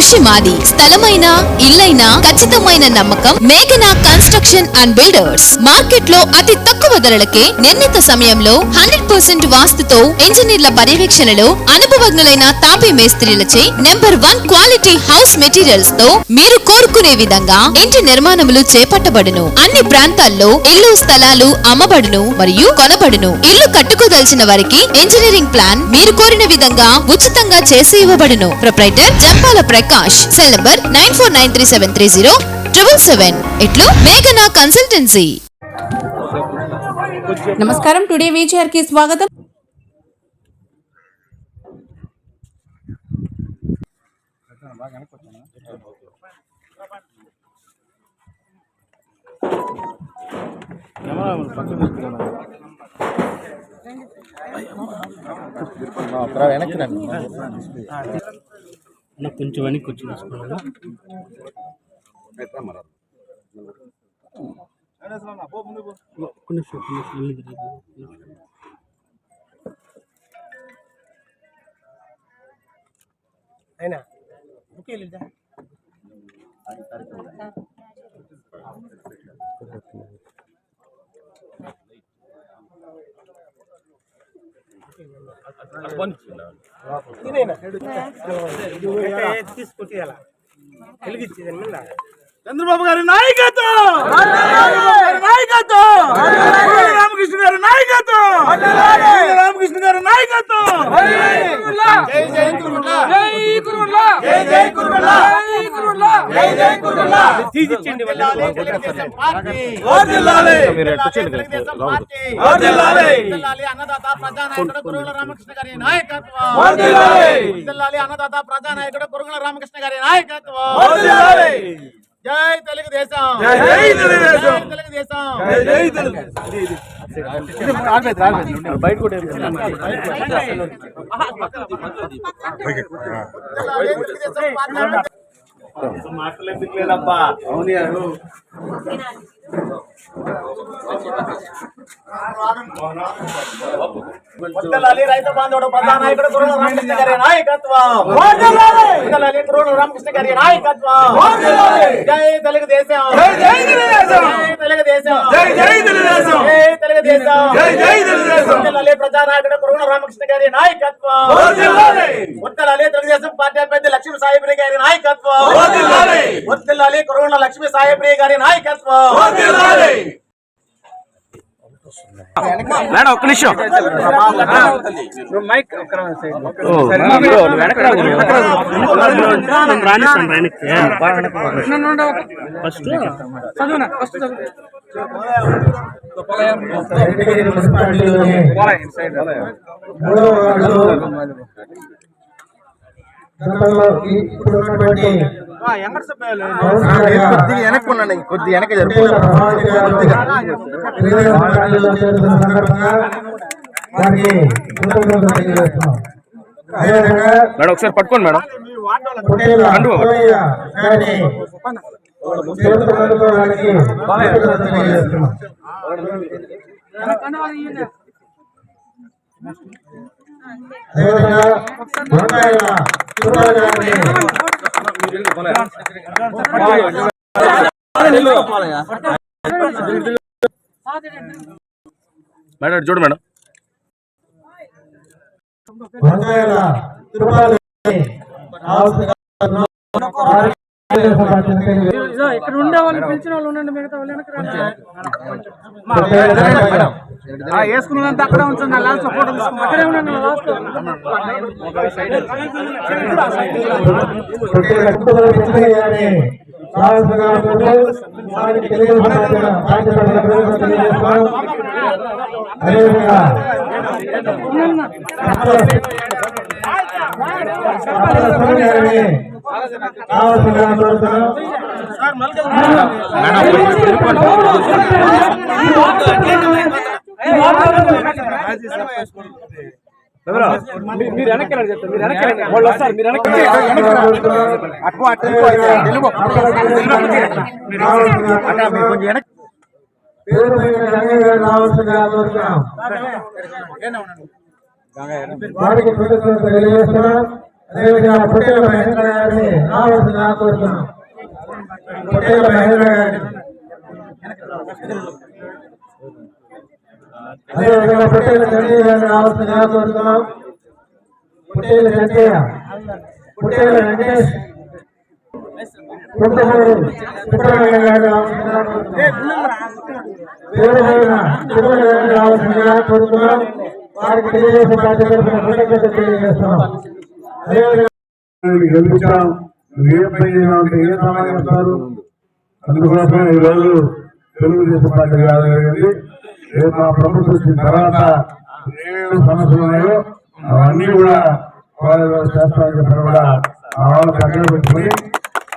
కృషి మాది. స్థలమైన ఇల్లైనా ఖచ్చితమైన నమ్మకం మేఘనా కన్స్ట్రక్షన్ అండ్ బిల్డర్స్. మార్కెట్ లో అతి తక్కువ ధరలకే నిర్ణీత సమయంలో 100% వాస్తుతో ఇంజనీర్ల పర్యవేక్షణలో అనుభవజ్ఞులైన తాపీ మేస్త్రీలచే #1 క్వాలిటీ హౌస్ మెటీరియల్స్ తో మీరు కోరుకునే విధంగా ఇంటి నిర్మాణములు చేపట్టబడును. అన్ని ప్రాంతాల్లో ఇల్లు స్థలాలు అమ్మబడును మరియు కొనబడును. ఇల్లు కట్టుకోదలిచిన వారికి ఇంజనీరింగ్ ప్లాన్ మీరు కోరిన విధంగా ఉచితంగా చేసి ఇవ్వబడును. Proprietor Jampala Prakash. Cell number 9493307777. ఇట్లు మేఘనా కన్సల్టెన్సీ. నమస్కారం. టుడే వీచర్ కి స్వాగతం. కొంచెం వెనక్కి వచ్చి చూసుకున్నాను. అయినా ఓకే లేదా చంద్రబాబు గారి నాయకత్వం, రామకృష్ణ గారి నాయకత్వం, రామకృష్ణ గారి నాయకత్వం. అన్నదాత ప్రజానాయకుడు పురుగుల రామకృష్ణ గారి నాయకత్వం. అన్నదాత ప్రజానాయకుడు పురుగుల రామకృష్ణ గారి నాయకత్వం. జై తెలుగుదేశం, జై తెలుగుదేశం, తెలుగుదేశం, జై తెలుగుదేశం. బయట కూడా మాట్లాడేందుకు లేదబ్బా. అవును రైతు బాంధవుడు ప్రధానాయకుడు కురుల రామకృష్ణ గారి నాయకత్వం. కురుల రామకృష్ణ గారి నాయకత్వం. జై తెలుగుదేశం, జై తెలుగుదేశం, జై తెలుగుదేశం, జై తెలుగుదేశం, జై తెలుగుదేశం. ప్రధానాయకుడు కురుల రామకృష్ణ గారి నాయకత్వం. ఉత్తరాలి తెలుగుదేశం పార్టీ అభ్యర్థి లక్ష్మీ సాయిప్రియ గారి నాయకత్వం. ఉత్తరాలి కురుల లక్ష్మీ సాయిప్రియ గారి నాయకత్వం. మేడం ఒక్క నిమిషం మైక్ వెనక్కున్నాను, కొద్ది వెనక మేడం ఒకసారి పట్టుకోండి మేడం. మేడం చూడు మేడం. ఇక్కడ ఉండే వాళ్ళు పిలిచిన వాళ్ళు ఉండండి, మిగతా వాళ్ళు వేసుకున్నంత అక్కడే ఉంచండి. లాస్ట్ ఫోటో అక్కడే ఉండండి. మీరు వెనక్కి చెప్తారు, మీరు వెనక్కి వాళ్ళు వస్తారు, మీరు వెనక్కి అదేవిధంగా పొట్టేల మహేంద్ర గారిని రావాల్సిందిగా కోరుతున్నాం. పొట్టేల మహేంద్ర గారిని అదేవిధంగా పొట్టేల చంద్రయ్య గారిని రావాల్సిందిగా కోరుతున్నాం. పొట్టేల చంద్రయ్య, పొట్టేల వెంకటేష్, పుట్టమూరు పుట్టరంగ గారిని రావాల్సిందిగా కోరుతున్నాం. రావాల్సిందిగా కోరుతున్నాం. వారికి తెలుగుదేశం పార్టీ తరఫున కృతజ్ఞతలు తెలియజేస్తున్నాం. గెలిపించాం. ఏ పని అంటే ఏ సమాధానం ఇస్తారు? అందుకోసం ఈరోజు తెలుగుదేశం పార్టీ జరిగింది. రేపు మా ప్రభుత్వం వచ్చిన తర్వాత ఏమేమి సమస్యలు ఉన్నాయో అవన్నీ కూడా చేస్తామని చెప్పిన కూడా ఆ వాళ్ళు పక్కన పెట్టుకుని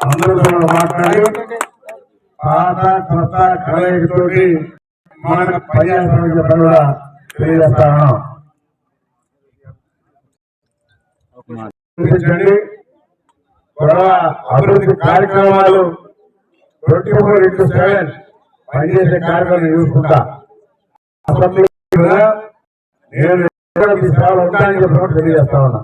అందరితో మాట్లాడి పాత కొత్త కలయికతోటి మనకు పనిచేస్తామని చెప్పిన కూడా తెలియజేస్తాను. అభివృద్ధి కార్యక్రమాలు 24/7 పనిచేసే కార్యక్రమం చూసుకుంటా నేను సేవలు ఉంటాయని చెప్పినట్టు తెలియజేస్తా ఉన్నా.